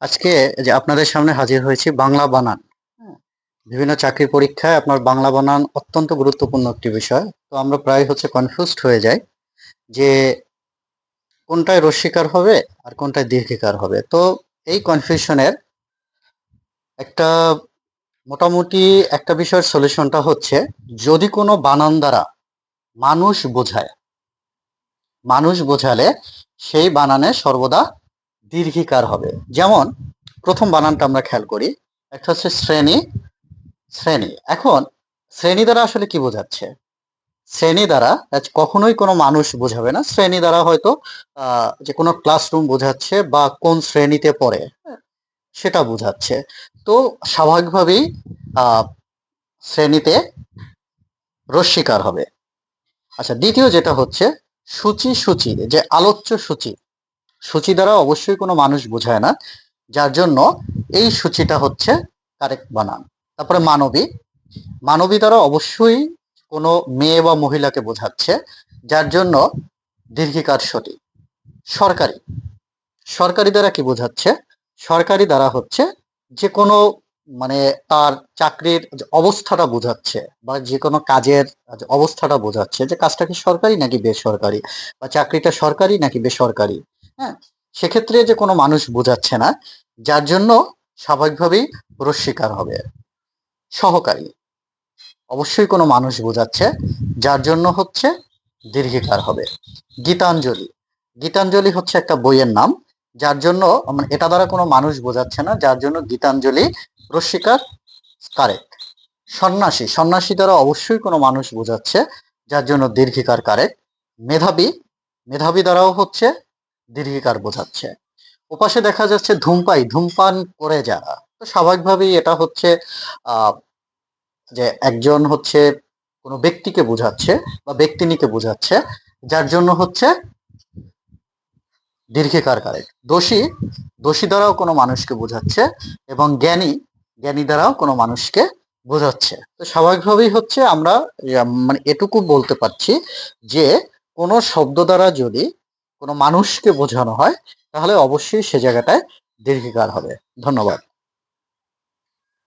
আজকে যে আপনাদের সামনে হাজির হয়েছি বাংলা বানান। হ্যাঁ, বিভিন্ন চাকরির পরীক্ষায় আপনার বাংলা বানান অত্যন্ত গুরুত্বপূর্ণ একটি বিষয়। তো আমরা প্রায় কনফিউজড হয়ে যাই যে কোনটায় রস্যিকার হবে আর কোনটায় দীর্ঘিকার হবে। তো এই কনফিউশনের একটা মোটামুটি একটা বিষয়ের সলিউশনটা হচ্ছে, যদি কোনো বানান দ্বারা মানুষ বোঝায়, মানুষ বোঝালে সেই বানানে সর্বদা দীর্ঘিকার হবে। যেমন প্রথম বানানটা আমরা খেয়াল করি, একটা হচ্ছে শ্রেণী। শ্রেণী, এখন শ্রেণী দ্বারা আসলে কি বোঝাচ্ছে? শ্রেণী দ্বারা কখনোই কোনো মানুষ বোঝাবে না। শ্রেণী দ্বারা হয়তো যে কোনো ক্লাসরুম বোঝাচ্ছে বা কোন শ্রেণীতে পড়ে, হ্যাঁ, সেটা বোঝাচ্ছে। তো স্বাভাবিকভাবেই আহ শ্রেণীতে রস্যিকার হবে। আচ্ছা, দ্বিতীয় যেটা হচ্ছে সূচি। সূচি, যে আলোচ্য সূচি, সূচি দ্বারা অবশ্যই কোনো মানুষ বোঝায় না, যার জন্য এই সূচিটা হচ্ছে কারেক্ট বানান। তারপরে মানবী। মানবী দ্বারা অবশ্যই কোনো মেয়ে বা মহিলাকে বোঝাচ্ছে, যার জন্য দীর্ঘিকার সঠিক। সরকারি। সরকারি দ্বারা কি বোঝাচ্ছে? সরকারি দ্বারা হচ্ছে যে কোনো, মানে তার চাকরির যে অবস্থাটা বোঝাচ্ছে বা যে কোনো কাজের যে অবস্থাটা বোঝাচ্ছে, যে কাজটা কি সরকারি নাকি বেসরকারি, বা চাকরিটা সরকারি নাকি বেসরকারি। হ্যাঁ, সেক্ষেত্রে যে কোনো মানুষ বোঝাচ্ছে না, যার জন্য স্বাভাবিকভাবেই রস্বীকার হবে। সহকারী, অবশ্যই কোনো মানুষ বোঝাচ্ছে, যার জন্য হচ্ছে দীর্ঘিকার হবে। গীতাঞ্জলি। গীতাঞ্জলি হচ্ছে একটা বইয়ের নাম, যার জন্য, মানে এটা দ্বারা কোনো মানুষ বোঝাচ্ছে না, যার জন্য গীতাঞ্জলি রস্বীকার কারেক্ট। সন্ন্যাসী। সন্ন্যাসী দ্বারা অবশ্যই কোনো মানুষ বোঝাচ্ছে, যার জন্য দীর্ঘিকার কারেক্ট। মেধাবী। মেধাবী দ্বারাও হচ্ছে দীর্ঘিকার বোঝাচ্ছে। ওপাশে দেখা যাচ্ছে ধূমপাই। ধূমপান করে যারা, তো স্বাভাবিকভাবেই এটা হচ্ছে আহ যে একজন হচ্ছে কোনো ব্যক্তিকে বোঝাচ্ছে বা ব্যক্তিনিকে বোঝাচ্ছে, যার জন্য হচ্ছে দীর্ঘিকার কারেক্ট। দোষী। দোষী দ্বারাও কোনো মানুষকে বোঝাচ্ছে, এবং জ্ঞানী। জ্ঞানী দ্বারাও কোনো মানুষকে বোঝাচ্ছে। তো স্বাভাবিকভাবেই হচ্ছে আমরা মানে এটুকু বলতে পারছি যে কোনো শব্দ দ্বারা যদি কোনো মানুষকে বোঝানো হয়, তাহলে অবশ্যই সে জায়গাটায় দীর্ঘিকার হবে। ধন্যবাদ।